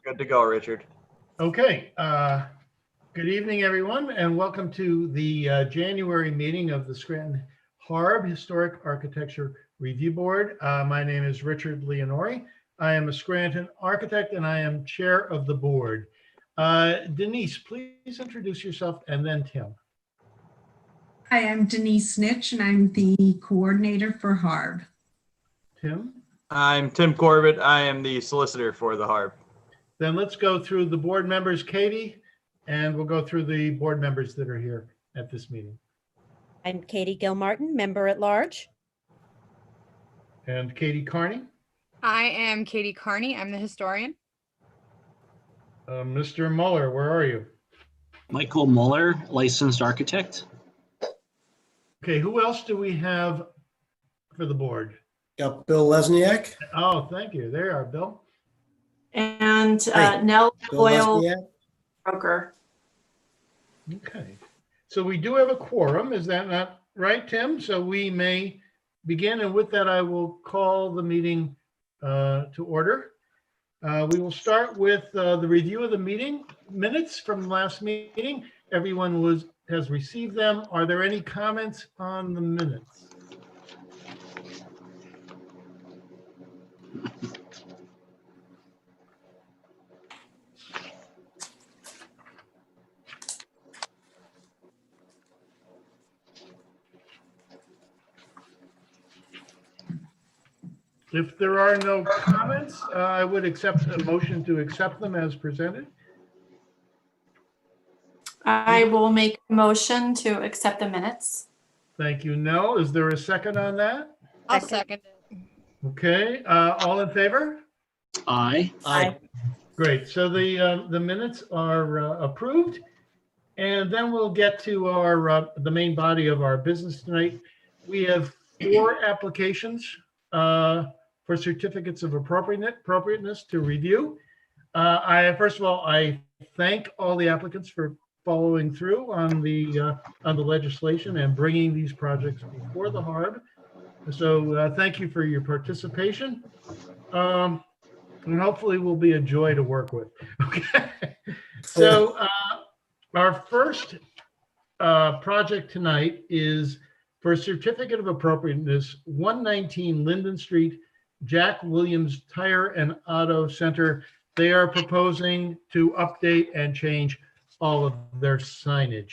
Good to go, Richard. Okay. Good evening, everyone, and welcome to the January meeting of the Scranton HARB Historic Architecture Review Board. My name is Richard Leonori. I am a Scranton architect and I am chair of the board. Denise, please introduce yourself, and then Tim. Hi, I'm Denise Snitch, and I'm the coordinator for HARB. Tim? I'm Tim Corbett. I am the solicitor for the HARB. Then let's go through the board members. Katie, and we'll go through the board members that are here at this meeting. I'm Katie Gilmartin, member at large. And Katie Carney. I am Katie Carney. I'm the historian. Mr. Muller, where are you? Michael Muller, licensed architect. Okay, who else do we have for the board? Got Bill Lesniak. Oh, thank you. There you are, Bill. And Hey, Nell Bill Boyle, Lesniak. broker. Okay, so we do have a quorum. Is that not right, Tim? So we may begin, and with that, I will call the meeting to order. We will start with the review of the meeting minutes from the last meeting. Everyone has received them. Are there any comments on the minutes? If there are no comments, I would accept a motion to accept them as presented. I will make a motion to accept the minutes. Thank you, Nell. Is there a second on that? I'll second it. Okay, all in favor? Aye. Aye. Great, so the minutes are approved. And then we'll get to our the main body of our business tonight. We have 4 applications for certificates of appropriateness to review. First of all, I thank all the applicants for following through on the legislation and bringing these projects before the HARB. So thank you for your participation. And hopefully we'll be a joy to work with. Okay. So our first project tonight is for a certificate of appropriateness, 119 Linden Street, Jack Williams Tire and Auto Center. They are proposing to update and change all of their signage.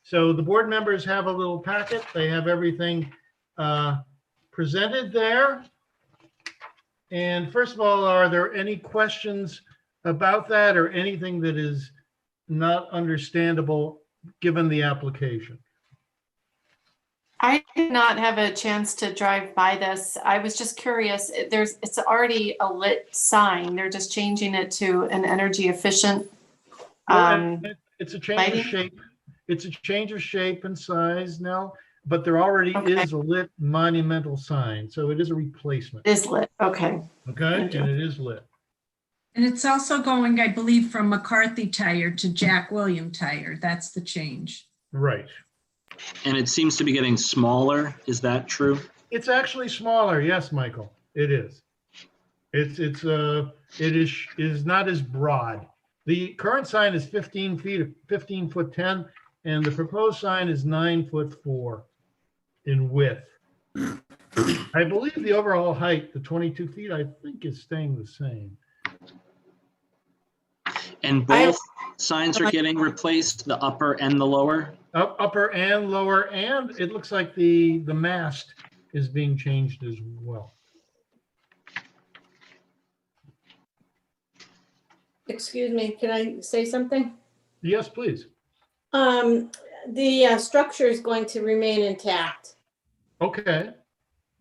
So the board members have a little packet. They have everything presented there. And first of all, are there any questions about that or anything that is not understandable given the application? I did not have a chance to drive by this. I was just curious. It's already a lit sign. They're just changing it to an energy efficient. It's a change of shape. It's a change of shape and size now, but there already is a lit monumental sign. So it is a replacement. It is lit. Okay. Okay, and it is lit. And it's also going, I believe, from McCarthy Tire to Jack William Tire. That's the change. Right. And it seems to be getting smaller. Is that true? It's actually smaller. Yes, Michael, it is. It is not as broad. The current sign is 15 feet, 15 foot 10, and the proposed sign is 9'4" in width. I believe the overall height, the 22 feet, I think is staying the same. And both signs are getting replaced, the upper and the lower? Upper and lower, and it looks like the mast is being changed as well. Excuse me, can I say something? Yes, please. The structure is going to remain intact. Okay.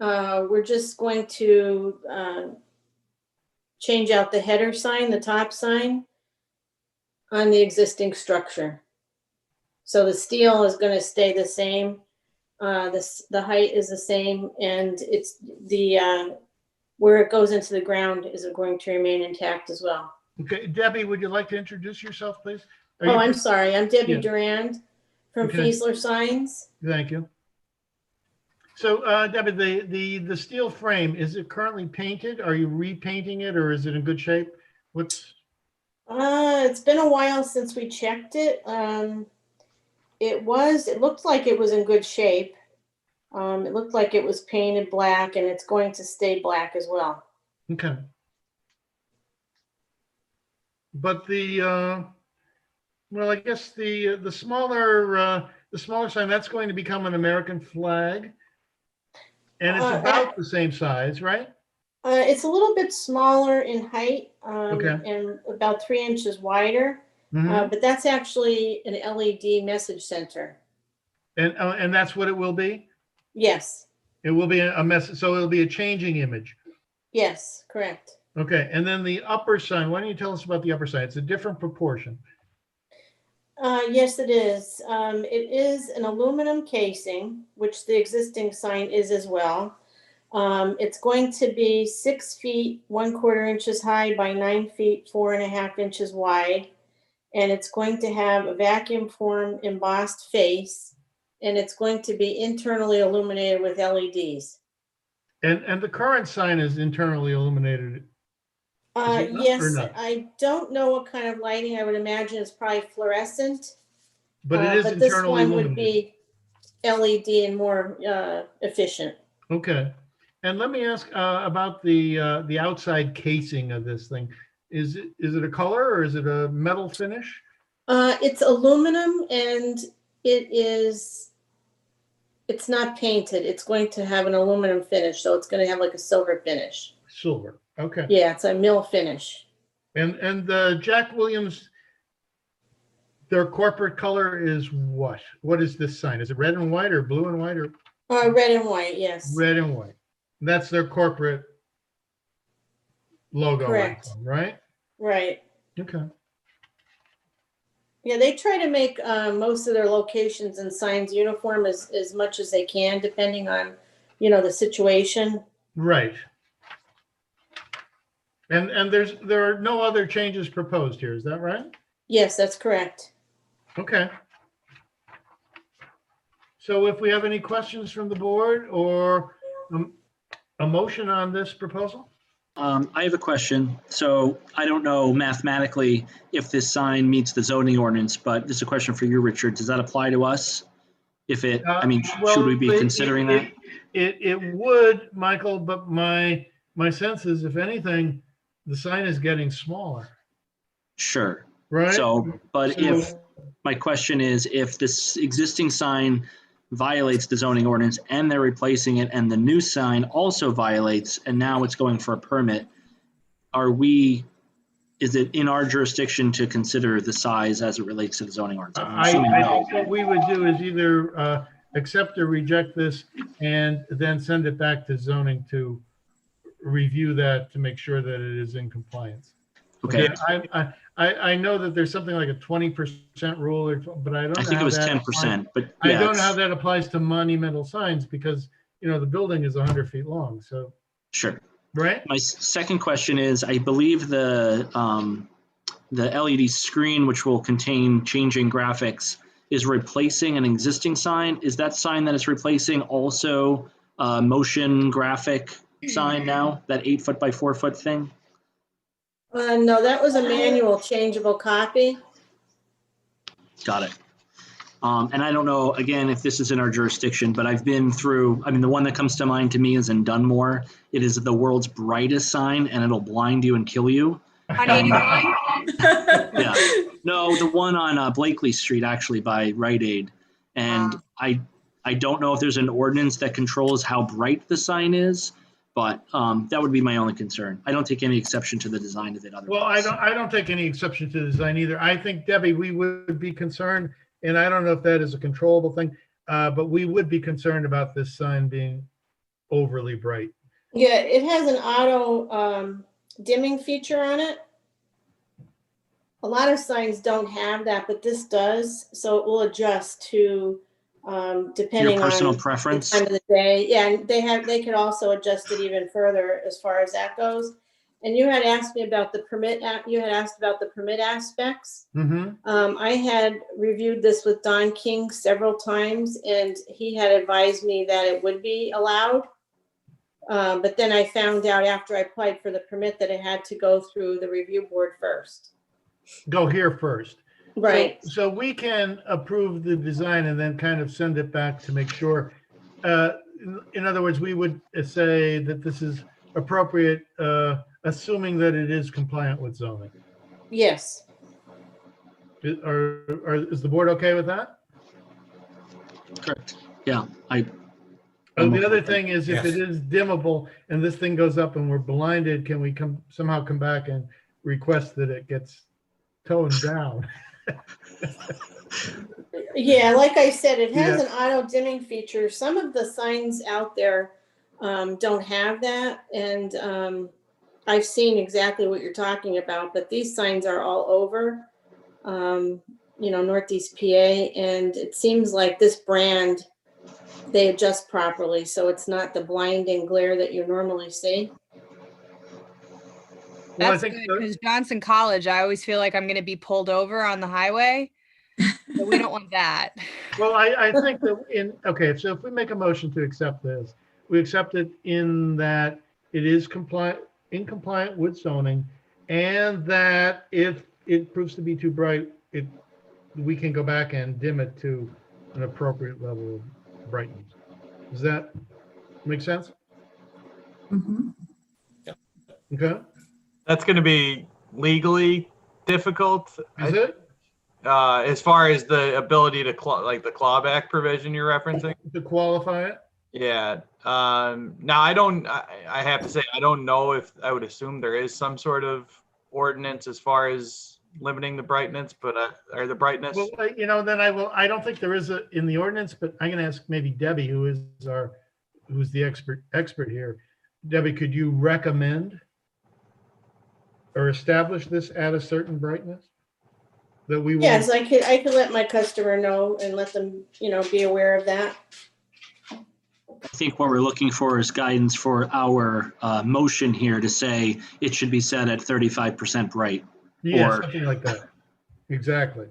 We're just going to change out the header sign, the top sign, on the existing structure. So the steel is going to stay the same. The height is the same, and it's the where it goes into the ground is going to remain intact as well. Okay, Debbie, would you like to introduce yourself, please? I'm sorry. I'm Debbie Yeah. Durand from Okay. Fiesler Signs. Thank you. So, Debbie, the steel frame, is it currently painted? Are you repainting it, or is it in good shape? What's, It's been a while since we checked it. It looked like it was in good shape. It looked like it was painted black, and it's going to stay black as well. okay. But well, I guess the smaller sign, that's going to become an American flag. And it's about the same size, right? It's a little bit smaller in height, Okay. and about 3 inches wider. Mhm. But that's actually an LED message center. And that's what it will be? Yes, It will be a message, so it'll be a changing image. yes, correct. Okay, and then the upper sign, why don't you tell us about the upper sign? It's a different proportion. Yes, it is. It is an aluminum casing, which the existing sign is as well. It's going to be 6 feet, 1/4 inches high by 9 feet, 4.5 inches wide. And it's going to have a vacuum form embossed face, and it's going to be internally illuminated with LEDs. And the current sign is internally illuminated. Is it not, or Yes, not? I don't know what kind of lighting. I would imagine it's probably fluorescent. But it is But this internally one would illuminated. be LED and more efficient. Okay. And let me ask about the outside casing of this thing. Is it a color or is it a metal finish? It's aluminum, and it's not painted. It's going to have an aluminum finish, so it's going to have like a silver finish. Silver. Okay. Yeah, it's a mill finish. And the Jack Williams, their corporate color is what? What is this sign? Is it red and white or blue and white or Red and white, yes. red and white? That's their corporate logo, Correct. right? Right. Okay. Yeah, they try to make most of their locations and signs uniform as much as they can, depending on, the situation. Right. And there are no other changes proposed here, is that right? Yes, that's correct. Okay. So if we have any questions from the board or a motion on this proposal? I have a question. So I don't know mathematically if this sign meets the zoning ordinance, but this is a question for you, Richard. Does that apply to us? If it, should we be considering that? It would, Michael, but my sense is, if anything, the sign is getting smaller, Sure. right? So, but if, my question is, if this existing sign violates the zoning ordinance and they're replacing it and the new sign also violates and now it's going for a permit, is it in our jurisdiction to consider the size as it relates to the zoning ordinance? I'm assuming I no. think what we would do is either accept or reject this and then send it back to zoning to review that to make sure that it is in compliance. Okay. I know that there's something like a 20% rule, but I don't know. I think how it was that 10%, but I yeah, don't know how that applies to monumental signs because, the building is 100 feet long. So, sure. right? My second question is, I believe the LED screen, which will contain changing graphics, is replacing an existing sign. Is that sign that it's replacing also a motion graphic sign now, that 8 foot by 4 foot thing? No, that was a manual changeable copy. Got it. And I don't know, again, if this is in our jurisdiction, but I've been through, the one that comes to mind to me is in Dunmore. It is the world's brightest sign and it'll blind you and kill you. On 81? Yeah. No, the one on Blakely Street, actually, by Rite Aid. And I don't know if there's an ordinance that controls how bright the sign is, but that would be my only concern. I don't take any exception to the design of it otherwise. Well, I don't take any exception to the design either. I think, Debbie, we would be concerned, and I don't know if that is a controllable thing, but we would be concerned about this sign being overly bright. Yeah, it has an auto dimming feature on it. A lot of signs don't have that, but this does, so it will adjust to depending Your personal on preference? the time of the day. Yeah, and they could also adjust it even further as far as that goes. And you had asked me about the permit. You had asked about the permit aspects. Mm-hmm. I had reviewed this with Don King several times, and he had advised me that it would be allowed But then I found out after I applied for the permit that it had to go through the review board first. Go here first. Right. So we can approve the design and then kind of send it back to make sure. In other words, we would say that this is appropriate, assuming that it is compliant with zoning. Yes. Is the board okay with that? Correct. Yeah, I'm The okay other with that. thing is, if it is dimmable and this thing goes up and we're blinded, can we somehow come back and request that it gets toned down? Yeah, like I said, it has Yeah. an auto dimming feature. Some of the signs out there don't have that. And I've seen exactly what you're talking about, but these signs are all over, Northeast PA. And it seems like this brand, they adjust properly. So it's not the blinding glare that you normally see. Well, I That's think good because Johnson College, I always feel like I'm going to be pulled over on the highway. But we don't want that. Well, I think that okay, so if we make a motion to accept this, we accept it in that it is compliant with zoning, and that if it proves to be too bright, we can go back and dim it to an appropriate level of brightness. Does that make sense? Mhm. Okay, That's going to be legally difficult. is it As far as the ability to like the clawback provision you're referencing. to qualify it? Yeah. Now I have to say, I don't know if I would assume there is some sort of ordinance as far as limiting the brightness, but or the brightness. Well, then I don't think there is in the ordinance, but I'm going to ask maybe Debbie, who's the expert here. Debbie, could you recommend or establish this at a certain brightness? That we will. Yes, I could let my customer know and let them, be aware of that. I think what we're looking for is guidance for our motion here to say it should be set at 35% bright. Yeah, or- something like that. Exactly.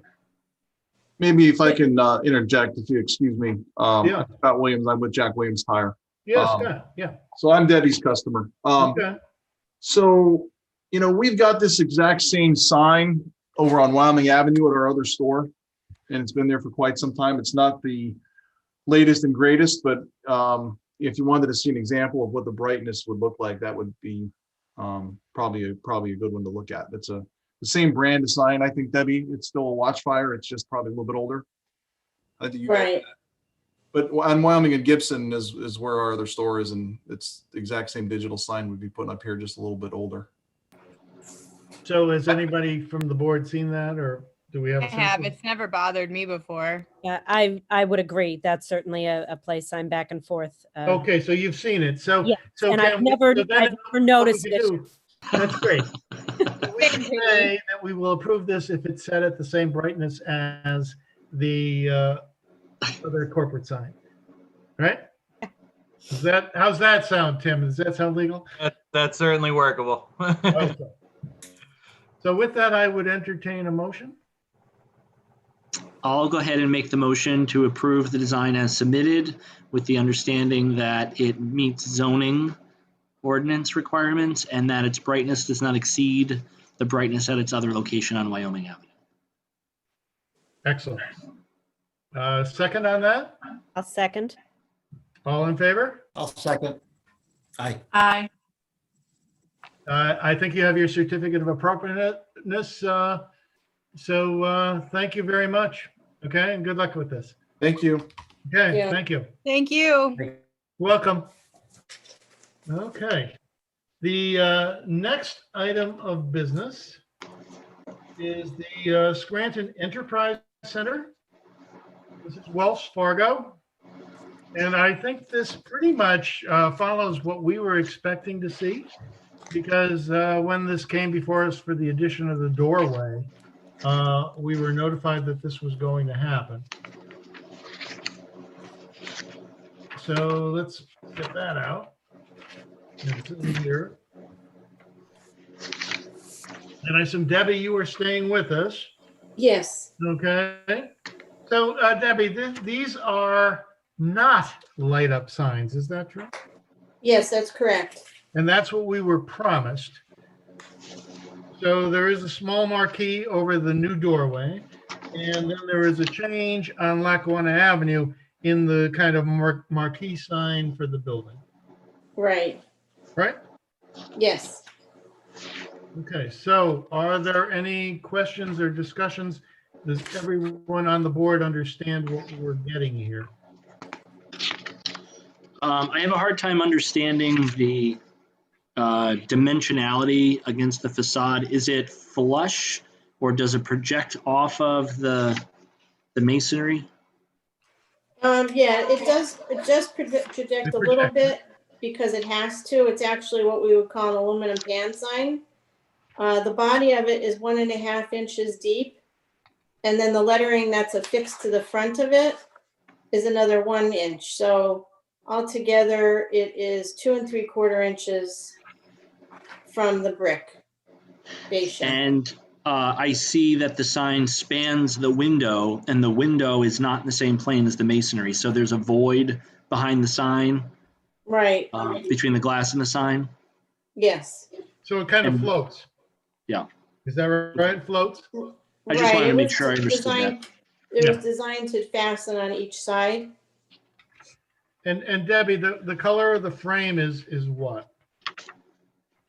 Maybe if I can interject, if you excuse me. Yeah. Scott Williams, I'm with Jack Williams Tire. Yes, Scott, yeah. So I'm Debbie's customer. Okay. So, we've got this exact same sign over on Wyoming Avenue at our other store, and it's been there for quite some time. It's not the latest and greatest, but if you wanted to see an example of what the brightness would look like, that would be probably a good one to look at. It's the same brand of sign. I think, Debbie, it's still a Watchfire. It's just probably a little bit older. I think you Right. But on Wyoming and Gibson is where our other store is, and it's the exact same digital sign we'd be putting up here, just a little bit older. So has anybody from the board seen that, or do we have? I a have. sense of- It's never bothered me before. Yeah, I would agree. That's certainly a place I'm back and forth. Okay, so you've seen it. So, Yeah, so And can I've we- never so then noticed what we it. can do- That's great. We can say that we will approve this if it's set at the same brightness as the other corporate sign, right? How's that sound, Tim? Does that sound legal? That's certainly workable. Okay. So with that, I would entertain a motion. I'll go ahead and make the motion to approve the design as submitted with the understanding that it meets zoning ordinance requirements and that its brightness does not exceed the brightness at its other location on Wyoming Avenue. Excellent. Second on that? I'll second. All in favor? I'll second. Aye. Aye. I think you have your certificate of appropriateness. So thank you very much. Okay, and good luck with this. Thank you. Okay, Yeah. thank you. Thank you. Welcome. Okay. The next item of business is the Scranton Enterprise Center. This is Wells Fargo. And I think this pretty much follows what we were expecting to see, because when this came before us for the addition of the doorway, we were notified that this was going to happen. So let's get that out. It's in here. And I assume, Debbie, you were staying with us. Yes. Okay. So Debbie, these are not light up signs. Is that true? Yes, that's correct. And that's what we were promised. So there is a small marquee over the new doorway. And then there is a change on Lackawanna Avenue in the kind of marquee sign for the building, Right. right? Yes. Okay, so are there any questions or discussions? Does everyone on the board understand what we're getting here? I have a hard time understanding the dimensionality against the facade. Is it flush or does it project off of the masonry? Yeah, it does project a little bit because it has to. It's actually what we would call an aluminum pan sign. The body of it is 1.5 inches deep. And then the lettering that's affixed to the front of it is another 1 inch. So altogether it is 2 3/4 inches from the brick fascia. And I see that the sign spans the window and the window is not in the same plane as the masonry. So there's a void behind the sign, Right. between the glass and the sign. Yes. So it kind of floats. Yeah. Is that right? It floats? I just wanted to make sure I understood that. It was designed to fasten on each side. And Debbie, the color of the frame is what?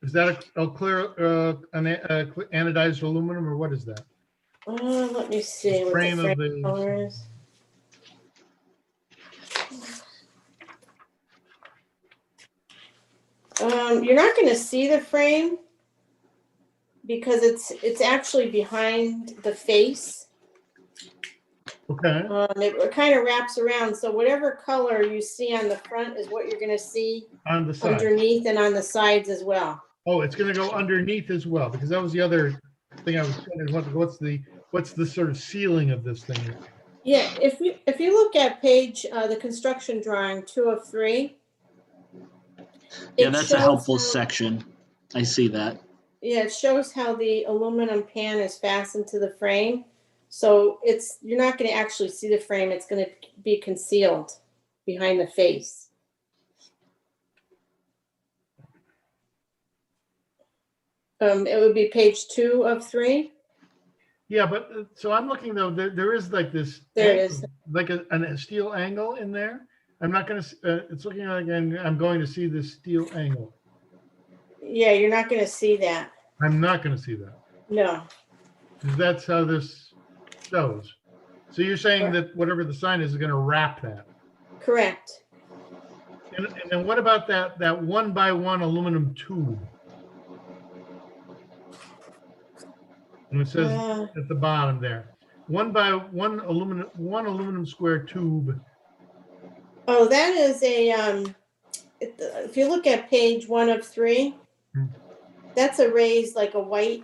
Is that a clear anodized aluminum, or what is that? Let me see what Frame the of frame the- color is. You're not going to see the frame because it's actually behind the face. Okay. It kind of wraps around. So whatever color you see on the front is what you're going to see On the side. underneath and on the sides as well. Oh, it's going to go underneath as well, because that was the other thing I was wondering. What's the sort of ceiling of this thing? Yeah, if you look at page the construction drawing 2 of 3. Yeah, it that's a shows helpful how- section. I see that. Yeah, it shows how the aluminum pan is fastened to the frame. So you're not going to actually see the frame. It's going to be concealed behind the face. It would be page 2 of 3. Yeah, but so I'm looking though. There is like this. There angle, is. like a steel angle in there. I'm not going to. It's looking like I'm going to see this steel angle. Yeah, you're not going to see that. I'm not going to see that. No. Because that's how this shows. So you're saying that whatever the sign is going to wrap that. Correct. And then what about that 1x1 aluminum tube? And it says at the bottom there, 1x1 aluminum square tube. Oh, that is a if you look at page 1 of 3, that's a raised like a white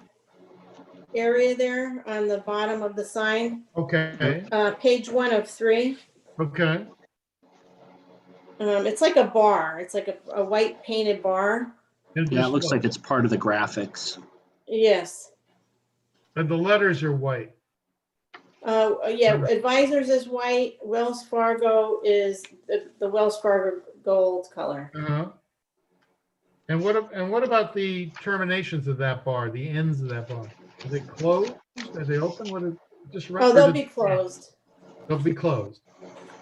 area there on the bottom of the sign. Okay. Page 1 of 3. Okay. It's like a bar. It's like a white painted bar. Yeah, it looks like it's part of the graphics. Yes. And the letters are white. Yeah, Advisors is white. Wells Fargo is the Wells Fargo gold color. Uh-huh. And what about the terminations of that bar, the ends of that bar? Are they closed? Are they open? Oh, they'll be closed. They'll be closed.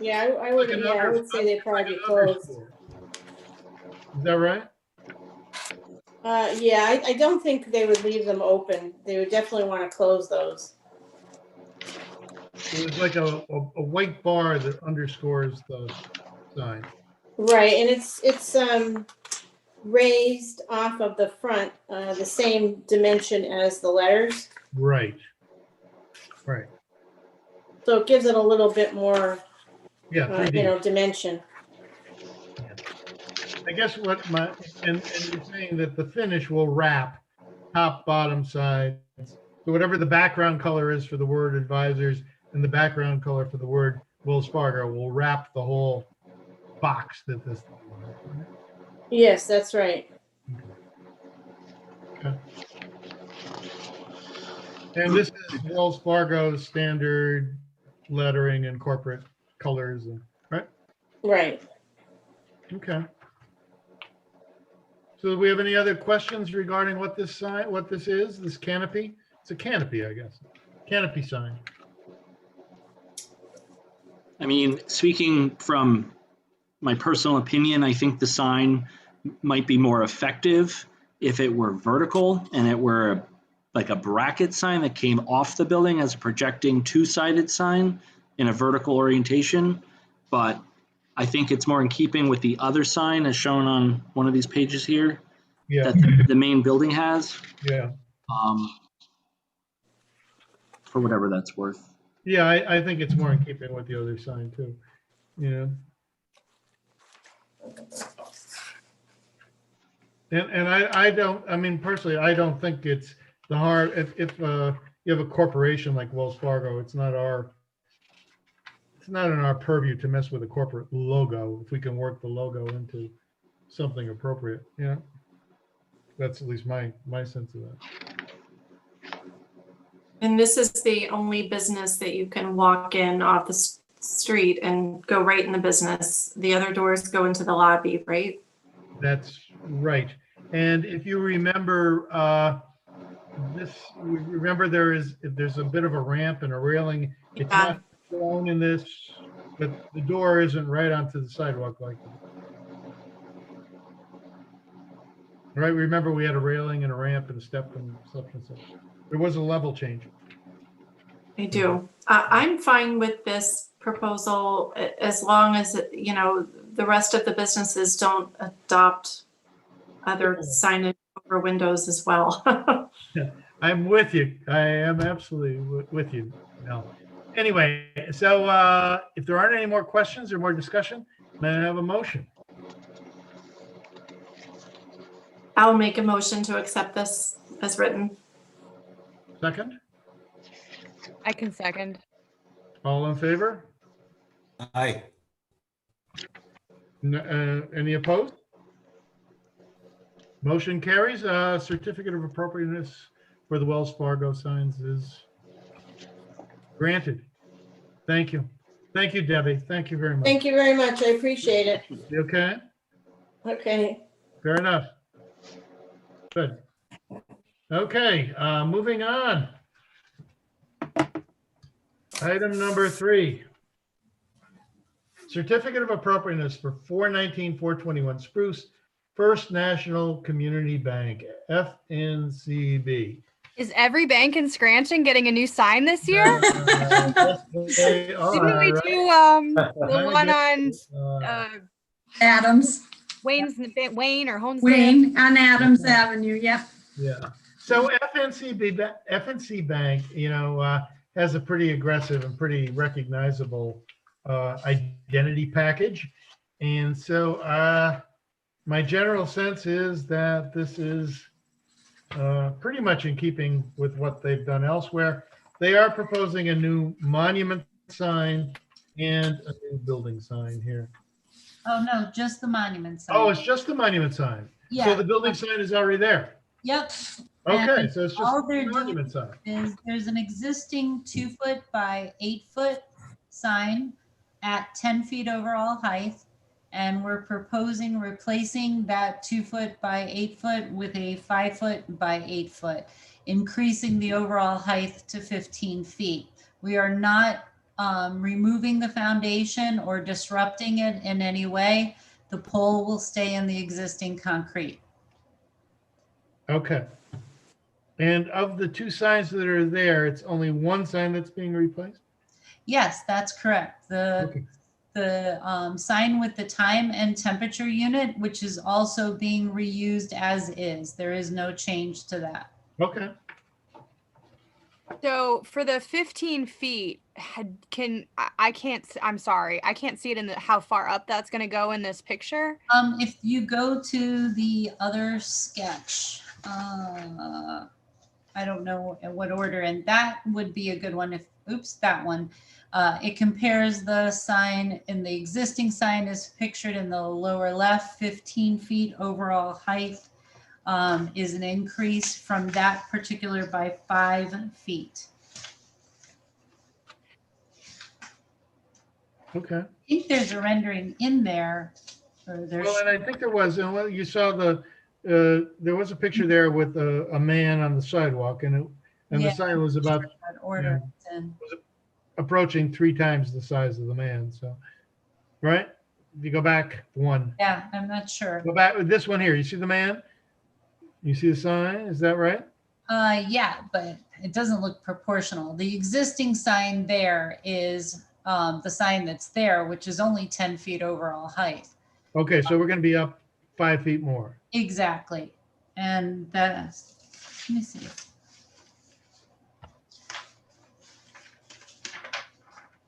Yeah, I would say they probably be closed. Is that right? Yeah, I don't think they would leave them open. They would definitely want to close those. So it's like a white bar that underscores the sign. Right, and it's raised off of the front, the same dimension as the letters. Right. Right. So it gives it a little bit more, Yeah. 3D. dimension. I guess and you're saying that the finish will wrap top, bottom, sides. So whatever the background color is for the word Advisors and the background color for the word Wells Fargo will wrap the whole box that this. Yes, that's right. Okay. And this is Wells Fargo's standard lettering and corporate colors, right? Right. Okay. So do we have any other questions regarding what this sign, what this is, this canopy? It's a canopy, I guess. Canopy sign. I mean, speaking from my personal opinion, I think the sign might be more effective if it were vertical and it were like a bracket sign that came off the building as a projecting two-sided sign in a vertical orientation. But I think it's more in keeping with the other sign as shown on one of these pages here Yeah, that the main building has, yeah. for whatever that's worth. Yeah, I think it's more in keeping with the other sign too, you know? And I don't, I mean, personally, I don't think it's the hard, if you have a corporation like Wells Fargo, it's not in our purview to mess with a corporate logo, if we can work the logo into something appropriate, you know? That's at least my sense of that. And this is the only business that you can walk in off the street and go right in the business. The other doors go into the lobby, right? That's right. And if you remember, there's a bit of a ramp and a railing. It's Yeah. not shown in this, but the door isn't right onto the sidewalk like that. Right, remember we had a railing and a ramp and a step and such and such. There was a level change. I do. I'm fine with this proposal as long as, you know, the rest of the businesses don't adopt other signage over windows as well. I'm with you. I am absolutely with you. No. Anyway, so if there aren't any more questions or more discussion, may I have a motion? I'll make a motion to accept this as written. Second? I can second. All in favor? Aye. Any opposed? Motion carries. Certificate of appropriateness for the Wells Fargo signs is granted. Thank you. Thank you, Debbie. Thank you very much. Thank you very much. I appreciate it. You okay? Okay. Fair enough. Good. Okay, moving on. Item number 3. Certificate of appropriateness for 421 Spruce, First National Community Bank, FNCB. Is every bank in Scranton getting a new sign this year? Yes, they are, Didn't we right? do the one on Adams, Wayne or Homestead? Wayne on Adams Avenue, yep. Yeah. So FNC Bank, you know, has a pretty aggressive and pretty recognizable identity package. And so my general sense is that this is pretty much in keeping with what they've done elsewhere. They are proposing a new monument sign and a new building sign here. Oh, no, just the monument sign. Oh, it's just the monument sign. Yeah. So the building sign is already there. Yep. Okay, And so it's just all the they're doing monument sign. is there's an existing 2-foot by 8-foot sign at 10 feet overall height. And we're proposing replacing that 2-foot by 8-foot with a 5-foot by 8-foot, increasing the overall height to 15 feet. We are not removing the foundation or disrupting it in any way. The pole will stay in the existing concrete. Okay. And of the 2 signs that are there, it's only 1 sign that's being replaced? Yes, that's correct. Okay. The sign with the time and temperature unit, which is also being reused as is. There is no change to that. Okay. So for the 15 feet, I can't, I'm sorry, I can't see it in how far up that's going to go in this picture. If you go to the other sketch, I don't know in what order, and that would be a good one if, oops, that one. It compares the sign, and the existing sign is pictured in the lower left, 15 feet overall height is an increase from that particular by 5 feet. Okay. I think there's a rendering in there. Or there's, Well, and I think there was, and you saw there was a picture there with a man on the sidewalk, and the Yeah, sign was about that order it's in. approaching 3 times the size of the man. So, right? If you go back one, Yeah, I'm not sure. go back with this one here. You see the man? You see the sign? Is that right? Yeah, but it doesn't look proportional. The existing sign there is the sign that's there, which is only 10 feet overall height. Okay, so we're going to be up 5 feet more. Exactly. And that's, let me see.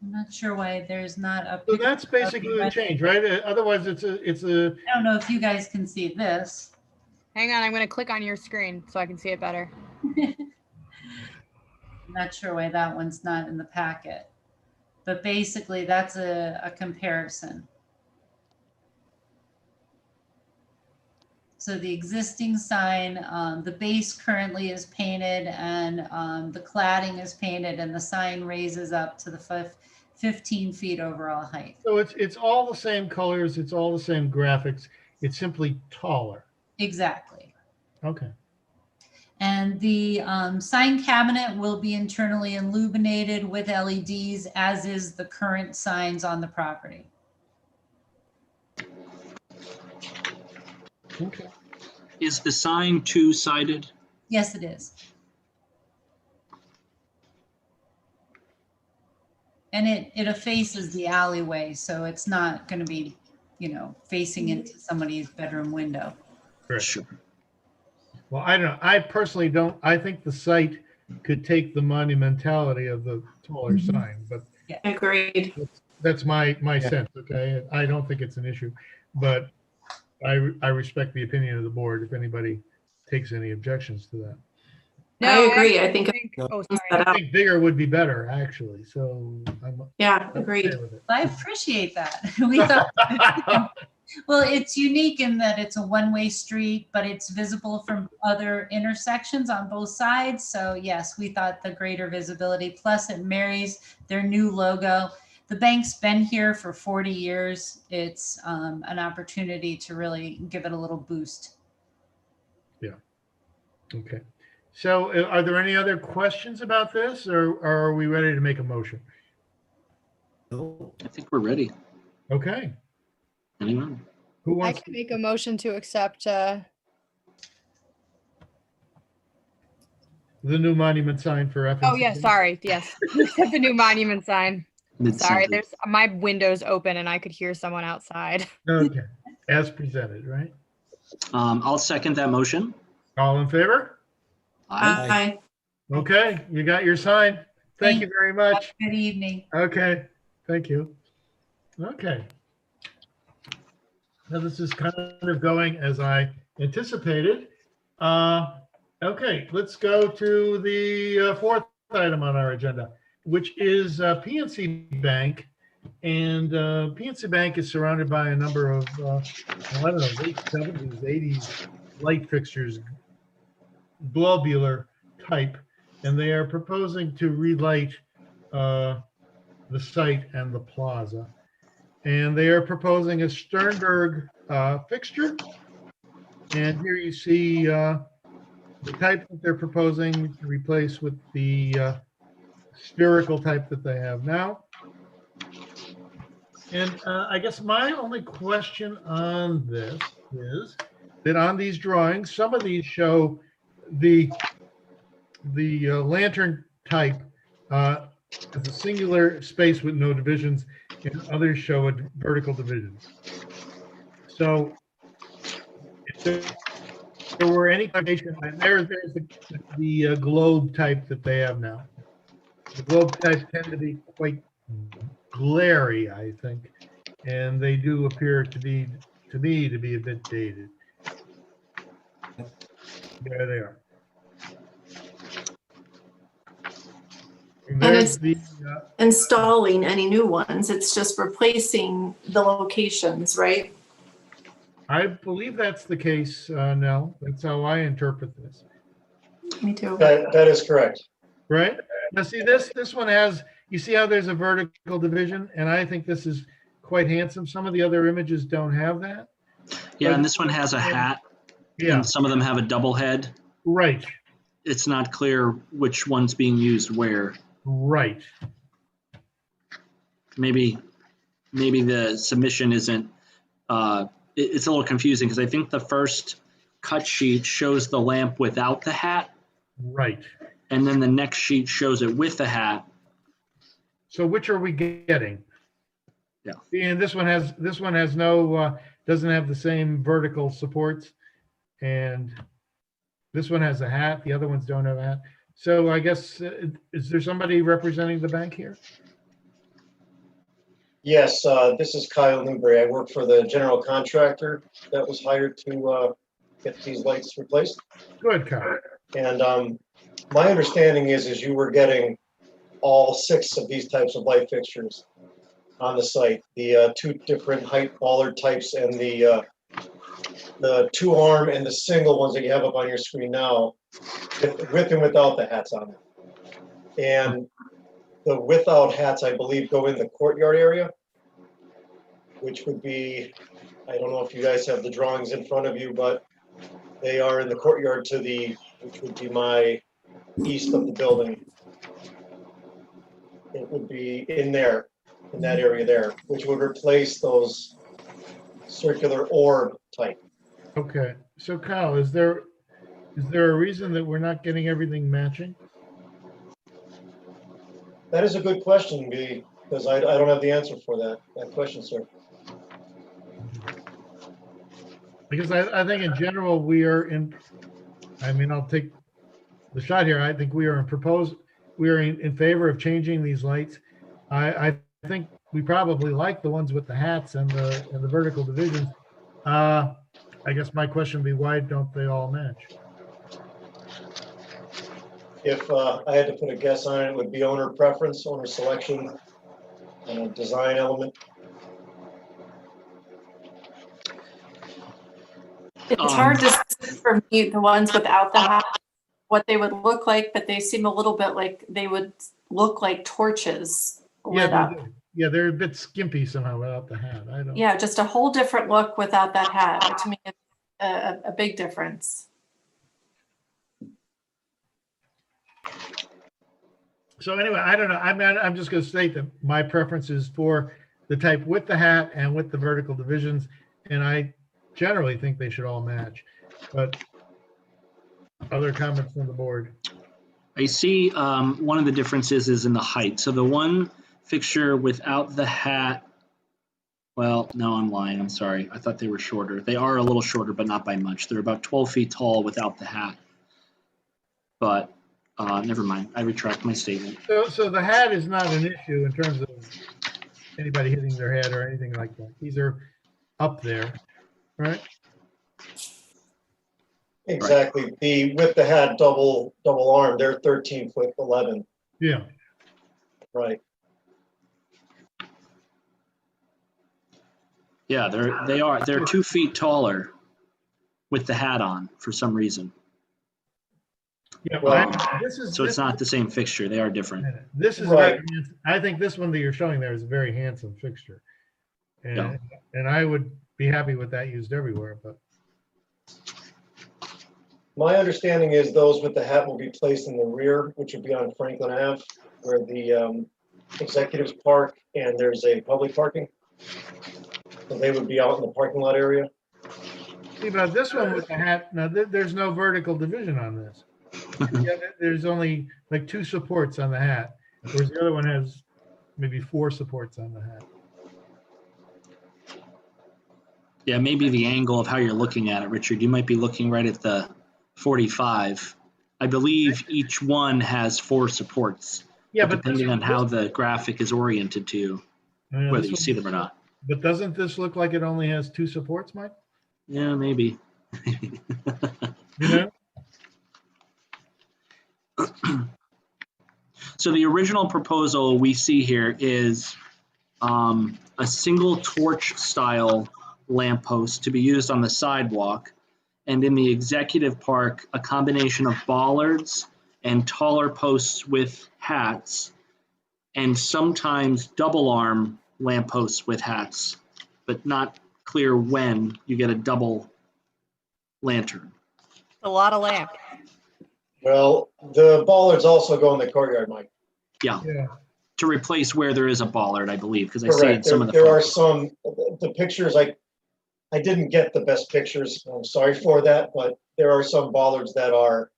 I'm not sure why there's not a So picture that's of basically the red- change, right? Otherwise, it's a I don't know if you guys can see this. Hang on, I'm gonna click on your screen so I can see it better. I'm not sure why that one's not in the packet. But basically, that's a comparison. So the existing sign, the base currently is painted and the cladding is painted and the sign raises up to the 15 feet overall height. So it's all the same colors, it's all the same graphics. It's simply taller. Exactly. Okay. And the sign cabinet will be internally illuminated with LEDs, as is the current signs on the property. Okay. Is the sign two-sided? Yes, it is. And it faces the alleyway, so it's not going to be, facing into somebody's bedroom window. Correct. Sure. Well, I don't know. I personally don't. I think the site could take the monumentality of the taller sign, but Agreed. that's my sense. Okay, I don't think it's an issue, but I respect the opinion of the board if anybody takes any objections to that. No, I agree. I actually think oh, that sorry. I think bigger would be better, actually. So I'm Yeah, okay agreed. with it. I appreciate that. We thought, well, it's unique in that it's a one-way street, but it's visible from other intersections on both sides. So yes, we thought the greater visibility, plus it marries their new logo. The bank's been here for 40 years. It's an opportunity to really give it a little boost. Okay. So are there any other questions about this, or are we ready to make a motion? No. I think we're ready. Okay. Anyone? Who I wants can make a motion to accept the new monument sign for FNC? oh yeah, sorry. Yes. Accept the new monument sign. Sorry, there's my window's open and I could hear someone outside. Okay. As presented, right? I'll second that motion. All in favor? Aye. Aye. Okay, you got your sign. Thank you very much. Good evening. Okay, thank you. Okay. Now this is kind of going as I anticipated. Okay, let's go to the fourth item on our agenda, which is Pnc Bank. And Pnc Bank is surrounded by a number of, I don't know, late 70s, 80s light fixtures, globular type, and they are proposing to relight the site and the plaza. And they are proposing a Sternberg fixture. And here you see the type that they're proposing to replace with the spherical type that they have now. And I guess my only question on this is that on these drawings, some of these show the lantern type as a singular space with no divisions, and others show a vertical division. So if there were any combination, and there's the globe type that they have now. The globe types tend to be quite glary, I think, and they do appear to me to be a bit dated. There they are. And There's it's the installing any new ones. It's just replacing the locations, right? I believe that's the case, Nell. That's how I interpret this. Me too. That is correct. Right? Now see this one has, you see how there's a vertical division, and I think this is quite handsome. Some of the other images don't have that. Yeah, and this one has a hat. Yeah, And some of them have a double head. right, It's not clear which one's being used where. right. Maybe the submission isn't, it's a little confusing because I think the first cut sheet shows the lamp without the hat, Right. and then the next sheet shows it with the hat. So which are we getting? Yeah. And this one has no, doesn't have the same vertical supports. And this one has a hat, the other ones don't have a hat. So I guess, is there somebody representing the bank here? Yes, this is Kyle Newberry. I work for the general contractor that was hired to get these lights replaced. Good, Kyle. And my understanding is you were getting all 6 of these types of light fixtures on the site. The 2 different height bollard types and the 2-arm and the single ones that you have up on your screen now, with and without the hats on them. And the without hats, I believe, go in the courtyard area, which would be, I don't know if you guys have the drawings in front of you, but they are in the courtyard to the, which would be my east of the building. It would be in there, in that area there, which would replace those circular orb type. Okay, so Kyle, is there a reason that we're not getting everything matching? That is a good question, because I don't have the answer for that question, sir. Because I think in general, we are in, I mean, I'll take the shot here. I think we are in favor of changing these lights. I think we probably like the ones with the hats and the vertical divisions. I guess my question would be, why don't they all match? If I had to put a guess on it, it would be owner preference, owner selection, design element. It's hard to see for me, the ones without the hat, what they would look like, but they seem a little bit like they would look like torches lit up. Yeah, they're a bit skimpy somehow without the hat. I don't. Yeah, just a whole different look without that hat. To me, it's a big difference. So anyway, I don't know. I'm just going to state that my preference is for the type with the hat and with the vertical divisions, and I generally think they should all match. But other comments from the board? I see one of the differences is in the height. So the one fixture without the hat, well, no, I'm lying. I'm sorry. I thought they were shorter. They are a little shorter, but not by much. They're about 12 feet tall without the hat. But never mind. I retract my statement. So the hat is not an issue in terms of anybody hitting their head or anything like that. These are up there, right? Exactly. Right. The with the hat double arm, they're 13'11". Yeah. Right. Yeah, they're 2 feet taller with the hat on for some reason. Yeah, well, so it's not the same fixture. They are different. This is right. I think this one that you're showing there is a very handsome fixture, and I would be happy with that used everywhere. But my understanding is those with the hat will be placed in the rear, which would be on Franklin Ave, where the executives park, and there's a public parking. So they would be out in the parking lot area. See, but this one with the hat, now there's no vertical division on this. Yeah, there's only like 2 supports on the hat, whereas the other one has maybe 4 supports on the hat. Yeah, maybe the angle of how you're looking at it, Richard. You might be looking right at the 45. I believe each one has 4 supports. Yeah, but depending on how the graphic is oriented to whether you see them or not. But doesn't this look like it only has 2 supports, Mike? Yeah, maybe. You know? So the original proposal we see here is a single torch style lamppost to be used on the sidewalk, and in the executive park, a combination of bollards and taller posts with hats, and sometimes double arm lampposts with hats, but not clear when you get a double lantern. A lot of lamp. Well, the bollards also go in the courtyard, Mike. Yeah, Yeah. to replace where there is a bollard, I believe, because I see in Correct. some of the. There are photos. some, the pictures, I didn't get the best pictures. I'm sorry for that, but there are some bollards that are,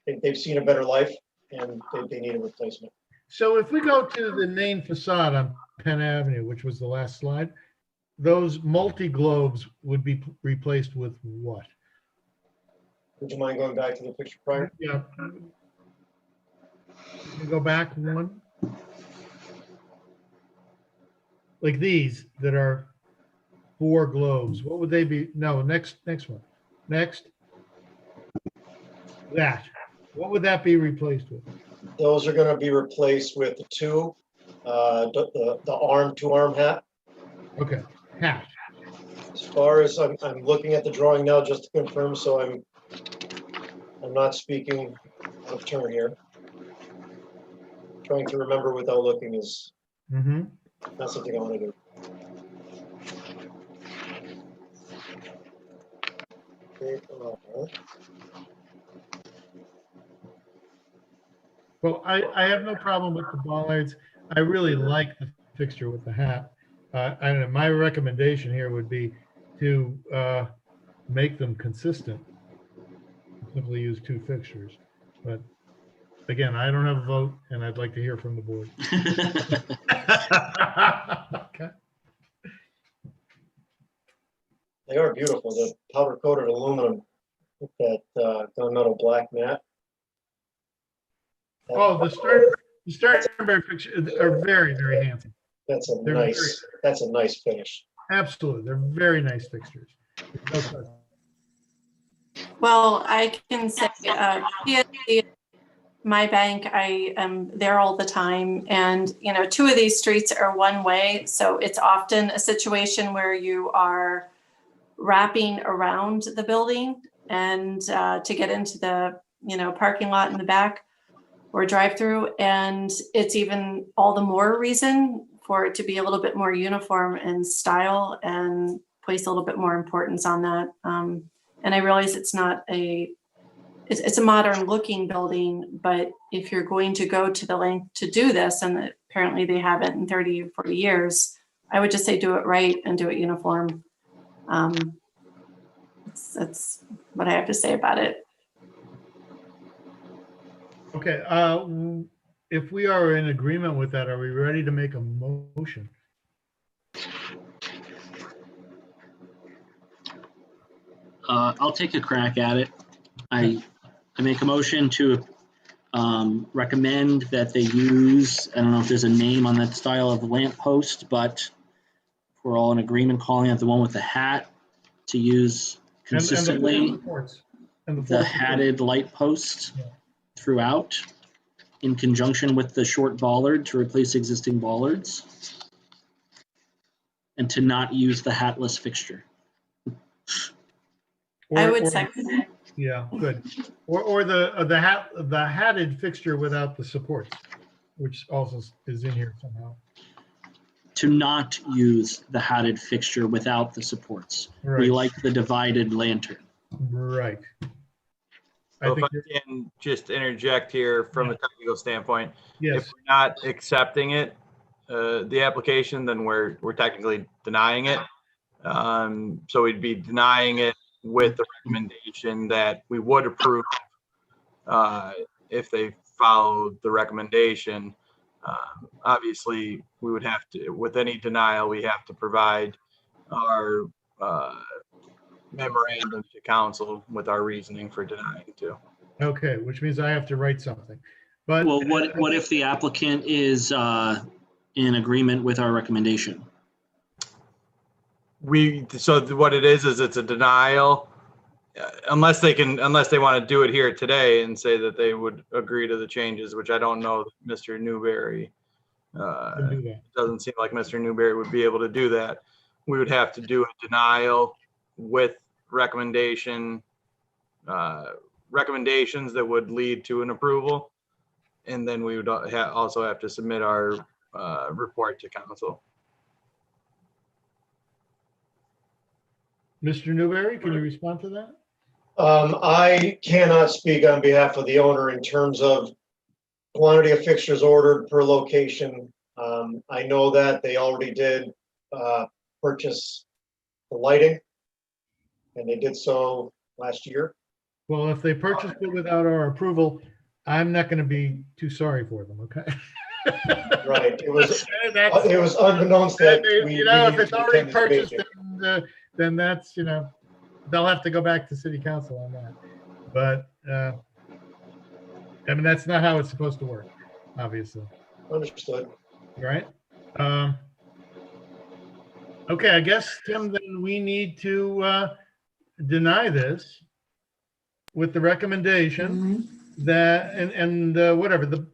they've seen a better life and they need a replacement. So if we go to the main facade on Penn Avenue, which was the last slide, those multi-globes would be replaced with what? Would you mind going back to the picture prior? Yeah. Can you go back one? Like these that are 4 globes, what would they be? No, next one. Next. That. What would that be replaced with? Those are gonna be replaced with the two, the two-arm hat. Okay, hat. As far as I'm looking at the drawing now, just to confirm, so I'm not speaking out of turn here. Trying to remember without looking is Mm-hmm. not something I want to do. Well, I have no problem with the bollards. I really like the fixture with the hat. And my recommendation here would be to make them consistent. Simply use 2 fixtures. But again, I don't have a vote, and I'd like to hear from the board. Okay. They are beautiful. The powder coated aluminum with that gunmetal black mat. Oh, the Sternberg fixtures are very, very handsome. That's a They're that's a nice finish. Absolutely, they're very nice fixtures. No question. Well, I can say, PNC, my bank, I am there all the time. And, 2 of these streets are one way. So it's often a situation where you are wrapping around the building and to get into the, parking lot in the back or drive through. And it's even all the more reason for it to be a little bit more uniform in style and place a little bit more importance on that. And I realize it's not it's a modern looking building, but if you're going to go to the length to do this, and apparently they haven't in 30 or 40 years, I would just say do it right and do it uniform. That's what I have to say about it. Okay, if we are in agreement with that, are we ready to make a motion? I'll take a crack at it. I make a motion to recommend that they use, I don't know if there's a name on that style of lamp post, but we're all in agreement calling it the one with the hat, to use consistently the hatted light post throughout, in conjunction with the short bollard to replace existing bollards, and to not use the hatless fixture. I would second that. Yeah, good. Or the hatted fixture without the supports, which also is in here somehow. To not use the hatted fixture without the supports. Right. We like the divided lantern. Right. So if I can just interject here from a technical standpoint, yes. If we're not accepting it, the application, then we're technically denying it. So we'd be denying it with the recommendation that we would approve if they followed the recommendation. Obviously, we would have to, with any denial, we have to provide our memorandum to council with our reasoning for denying too. Okay, which means I have to write something. But well, what if the applicant is in agreement with our recommendation? So what it is it's a denial, unless they want to do it here today and say that they would agree to the changes, which I don't know Mr. Newberry. It doesn't seem like Mr. Newberry would be able to do that. We would have to do a denial with recommendations that would lead to an approval. And then we would also have to submit our report to council. Mr. Newberry, can you respond to that? I cannot speak on behalf of the owner in terms of quantity of fixtures ordered per location. I know that they already did purchase the lighting, and they did so last year. Well, if they purchased it without our approval, I'm not going to be too sorry for them, okay? Right, it was That's- unbeknownst that we. You know, we if needed it's to already attend this purchased, meeting. then that's, you know, they'll have to go back to city council on that. But, I mean, that's not how it's supposed to work, obviously, Understood. right? Okay, I guess, Tim, then we need to deny this with the recommendation that, and whatever, the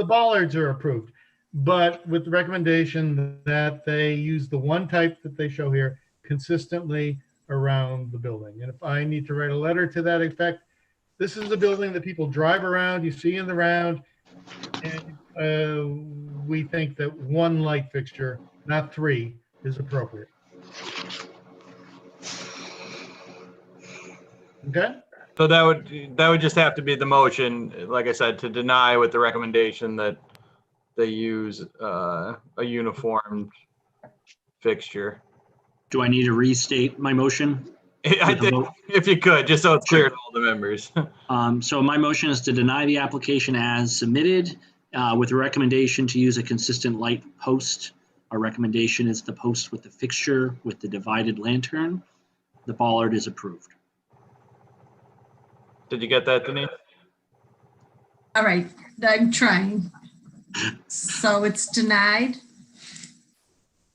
bollards are approved, but with the recommendation that they use the one type that they show here consistently around the building. And if I need to write a letter to that effect, this is the building that people drive around, you see in the round, and we think that one light fixture, not three, is appropriate. Okay? So that would just have to be the motion, like I said, to deny with the recommendation that they use a uniformed fixture. Do I need to restate my motion? I think if you could, just so it's clear to all the members. So my motion is to deny the application as submitted with a recommendation to use a consistent light post. Our recommendation is the post with the fixture with the divided lantern. The bollard is approved. Did you get that, Denise? All right, I'm trying. So it's denied.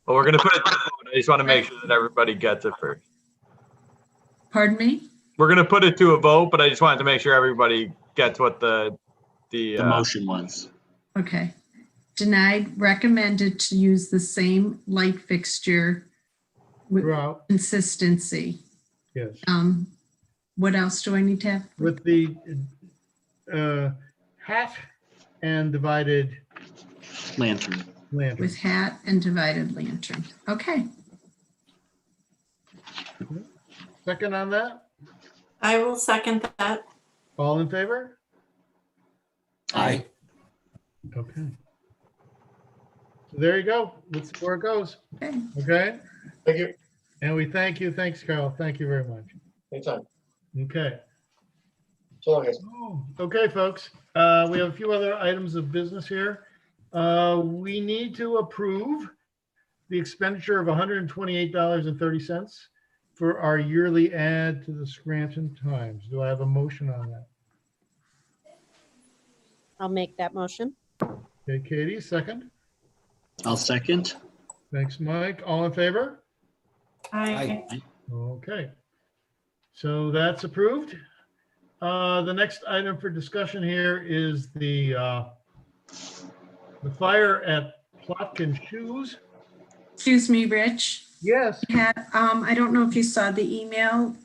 Well, we're going to put it to the vote. I just want to make sure that everybody gets it first. Pardon me? We're going to put it to a vote, but I just wanted to make sure everybody gets what the motion was. Okay. Denied, recommended to use the same light fixture with Throughout, consistency. yes. What else do I need to have? With the hat and divided Lantern. lantern. With hat and divided lantern. Okay. Second on that? I will second that. All in favor? Aye. Okay. So there you go. That's where it goes. Okay. Okay? Thank you. And we thank you. Thanks, Carol. Thank you very much. Anytime. Okay. So long, guys. Okay, folks. We have a few other items of business here. We need to approve the expenditure of $128.30 for our yearly ad to the Scranton Times. Do I have a motion on that? I'll make that motion. Okay, Katie, second. I'll second. Thanks, Mike. All in favor? Aye. Okay. So that's approved. The next item for discussion here is the fire at Plotkin Shoes. Excuse me, Rich. Yes. I don't know if you saw the email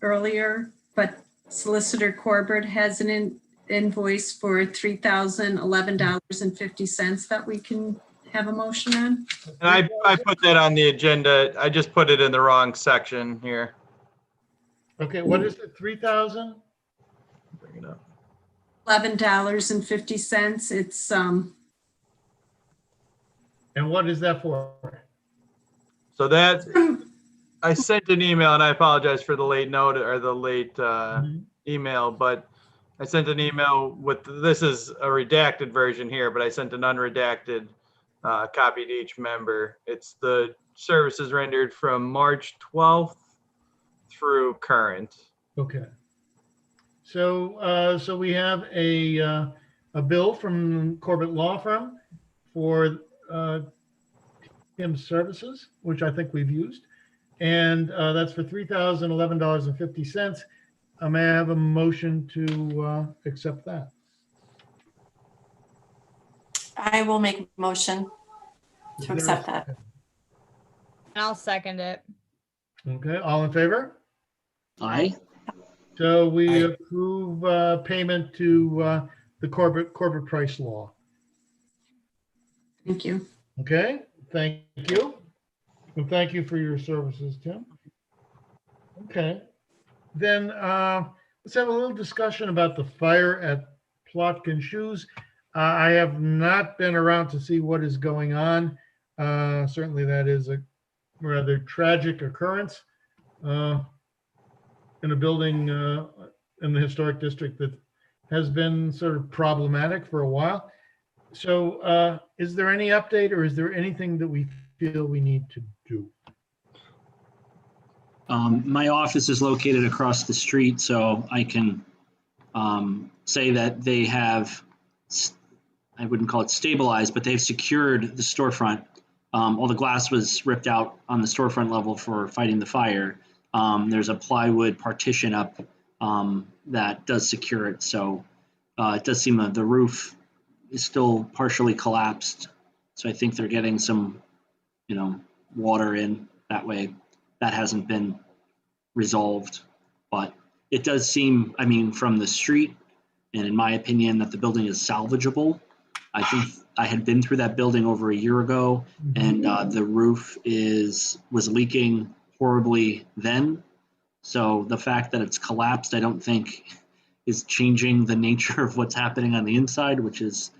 earlier, but Solicitor Corbett has an invoice for $3,011.50 that we can have a motion on. And I put that on the agenda. I just put it in the wrong section here. Okay, what is it? 3,000? Bring it up. $11.50. It's And what is that for? So that I sent an email, and I apologize for the late note or the late email, but I sent an email with, this is a redacted version here, but I sent an unredacted copy to each member. It's the services rendered from March 12th through current. Okay. So, so we have a bill from Corbett Law Firm for Tim's services, which I think we've used. And that's for $3,011.50. May I have a motion to accept that? I will make a motion to accept that. And I'll second it. Okay, all in favor? Aye. So we Aye. approve payment to the Corbett Price Law. Thank you. Okay, thank you. And thank you for your services, Tim. Okay, then Let's have a little discussion about the fire at Plotkin Shoes. I have not been around to see what is going on. Certainly that is a rather tragic occurrence in a building in the historic district that has been sort of problematic for a while. So is there any update, or is there anything that we feel we need to do? My office is located across the street, so I can say that they have, I wouldn't call it stabilized, but they've secured the storefront. All the glass was ripped out on the storefront level for fighting the fire. There's a plywood partition up that does secure it. So it does seem that the roof is still partially collapsed. So I think they're getting some, water in that way. That hasn't been resolved, but it does seem, from the street, and in my opinion, that the building is salvageable. I think I had been through that building over a year ago, and the roof was leaking horribly then. So the fact that it's collapsed, I don't think is changing the nature of what's happening on the inside, which is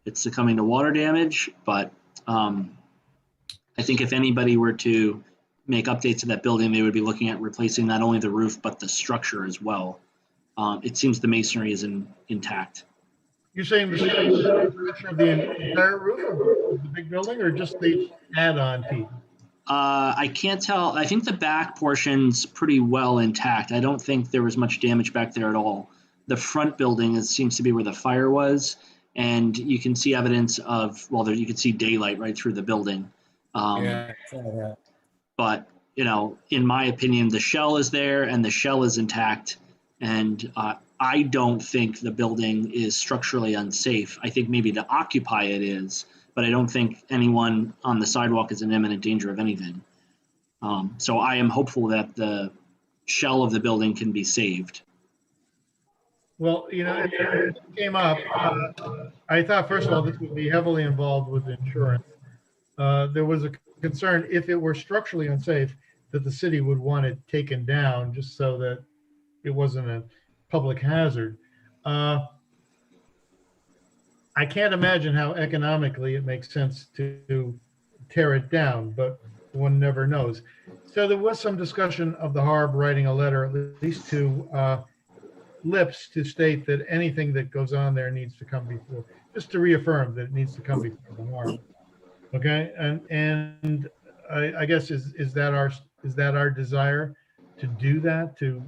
it's succumbing to water damage. But I think if anybody were to make updates to that building, they would be looking at replacing not only the roof, but the structure as well. It seems the masonry is intact. You're saying the structure of the entire roof of the big building, or just the add-on piece? I can't tell. I think the back portion's pretty well intact. I don't think there was much damage back there at all. The front building seems to be where the fire was, and you can see evidence of, you can see daylight right through the building. Yeah, I saw that. But, in my opinion, the shell is there and the shell is intact. And I don't think the building is structurally unsafe. I think maybe to occupy it is, but I don't think anyone on the sidewalk is in imminent danger of anything. So I am hopeful that the shell of the building can be saved. Well, it came up. I thought, first of all, this would be heavily involved with insurance. There was a concern, if it were structurally unsafe, that the city would want it taken down just so that it wasn't a public hazard. I can't imagine how economically it makes sense to tear it down, but one never knows. So there was some discussion of the HARB writing a letter, at least to Lips, to state that anything that goes on there needs to come before, just to reaffirm that it needs to come before the HARB. Okay, and I guess is that our desire to do that, to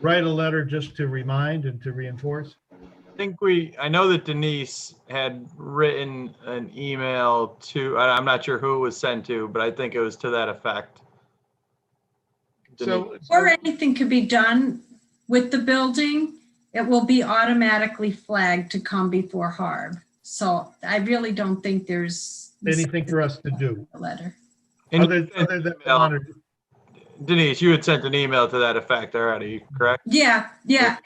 write a letter just to remind and to reinforce? I know that Denise had written an email to, I'm not sure who it was sent to, but I think it was to that effect. So, or anything could be done with the building, it will be automatically flagged to come before HARB. So I really don't think there's anything for us to do. A letter. Other than monitor. Denise, you had sent an email to that effect already, correct? Yeah.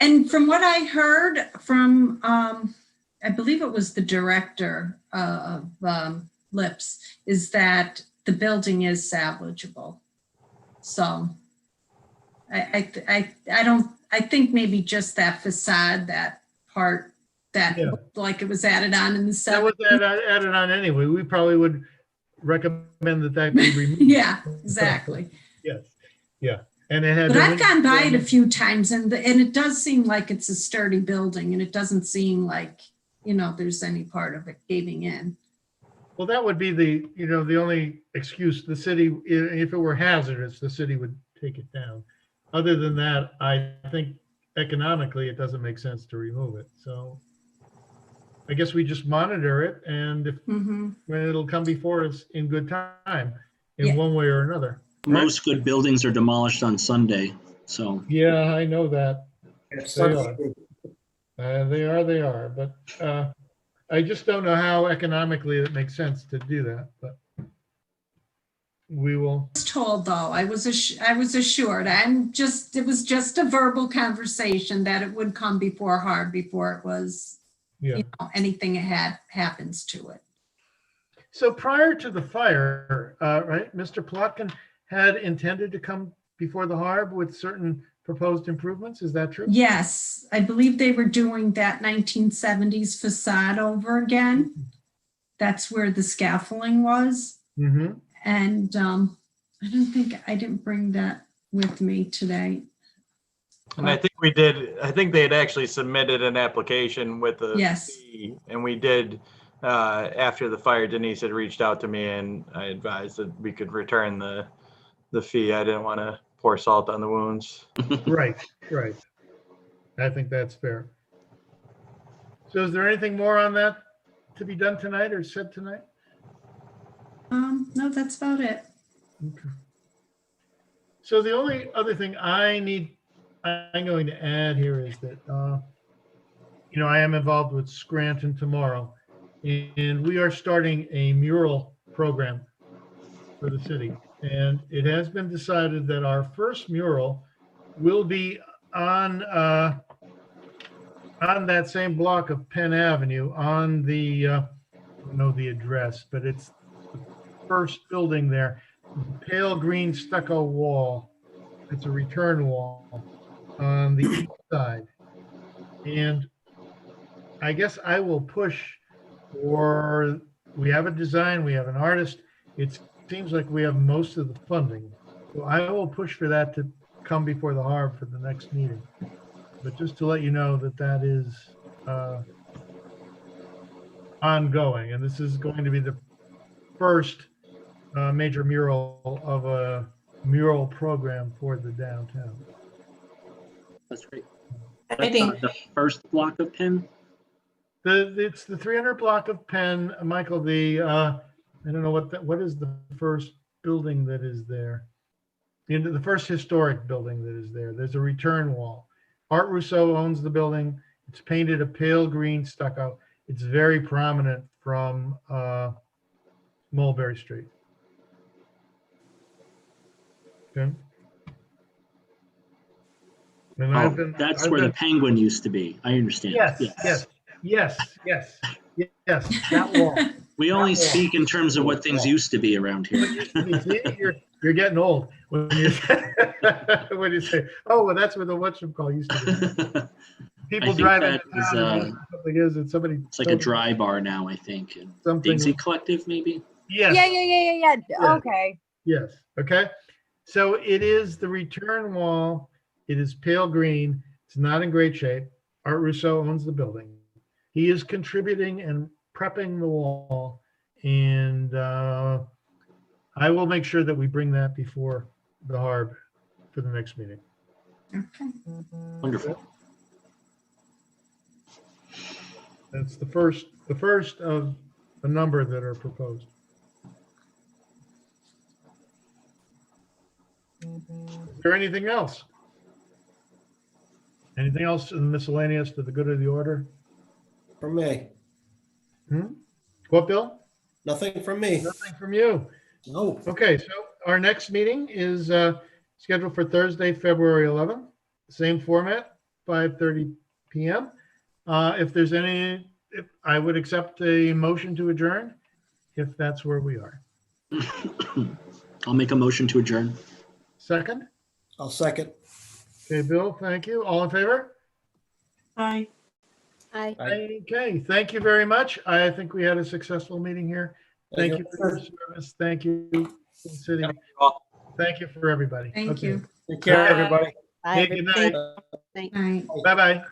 And from what I heard from, I believe it was the director of Lips, is that the building is salvageable. So I think maybe just that facade, that part that looked like it was added on in the 70s. That was added on anyway. We probably would recommend that be removed. Yeah, exactly. Yes. Yeah. And it had. But I've gone by it a few times, and it does seem like it's a sturdy building, and it doesn't seem like, there's any part of it caving in. Well, that would be the only excuse. The city, if it were hazardous, the city would take it down. Other than that, I think economically it doesn't make sense to remove it. So I guess we just monitor it, and if when it'll come before us in good time, in one way or another. Most good buildings are demolished on Sunday, so. Yeah, I know that. They are, but I just don't know how economically it makes sense to do that, but we will. I was told, though, I was assured, it was just a verbal conversation that it would come before HARB before it was, anything happens to it. So prior to the fire, right, Mr. Plotkin had intended to come before the HARB with certain proposed improvements. Is that true? Yes, I believe they were doing that 1970s facade over again. That's where the scaffolding was. Mm-hmm. And I didn't bring that with me today. And I think they had actually submitted an application with a Yes. fee, and we did, after the fire, Denise had reached out to me and I advised that we could return the fee. I didn't want to pour salt on the wounds. Right. I think that's fair. So is there anything more on that to be done tonight or said tonight? No, that's about it. Okay. So the only other thing I'm going to add here is that, I am involved with Scranton tomorrow, and we are starting a mural program for the city. And it has been decided that our first mural will be on that same block of Penn Avenue on the, I don't know the address, but it's the first building there, pale green stucco wall. It's a return wall on the east side. And I guess I will push for, we have a design, we have an artist. It seems like we have most of the funding. So I will push for that to come before the HARB for the next meeting. But just to let you know that that is ongoing. And this is going to be the first major mural of a mural program for the downtown. That's great. I think The first block of Penn. It's the 300 block of Penn, Michael. I don't know what is the first building that is there. The first historic building that is there. There's a return wall. Art Rousseau owns the building. It's painted a pale green stucco. It's very prominent from Mulberry Street. Okay. And That's where the penguin used to be. I understand. Yes. That wall. We only speak in terms of what things used to be around here. See, you're getting old when you say, oh, well, that's where the whatchamacall used to be. People driving It's like a dry bar now, I think. Daisy Collective, maybe? Yes. Yeah. Okay. Yes. Okay. So it is the return wall. It is pale green. It's not in great shape. Art Rousseau owns the building. He is contributing and prepping the wall. And I will make sure that we bring that before the HARB for the next meeting. Okay. Wonderful. That's the first of a number that are proposed. Is there anything else? Anything else in miscellaneous to the good of the order? From me. What, Bill? Nothing from me. Nothing from you. No. Okay, so our next meeting is scheduled for Thursday, February 11th. Same format, 5:30 p.m. If I would accept a motion to adjourn, if that's where we are. I'll make a motion to adjourn. Second? I'll second. Okay, Bill, thank you. All in favor? Aye. Okay, thank you very much. I think we had a successful meeting here. Thank you for your service. Thank you to the city. Thank you for everybody. Thank you. Take care, everybody. Okay, good night. Bye. Bye-bye.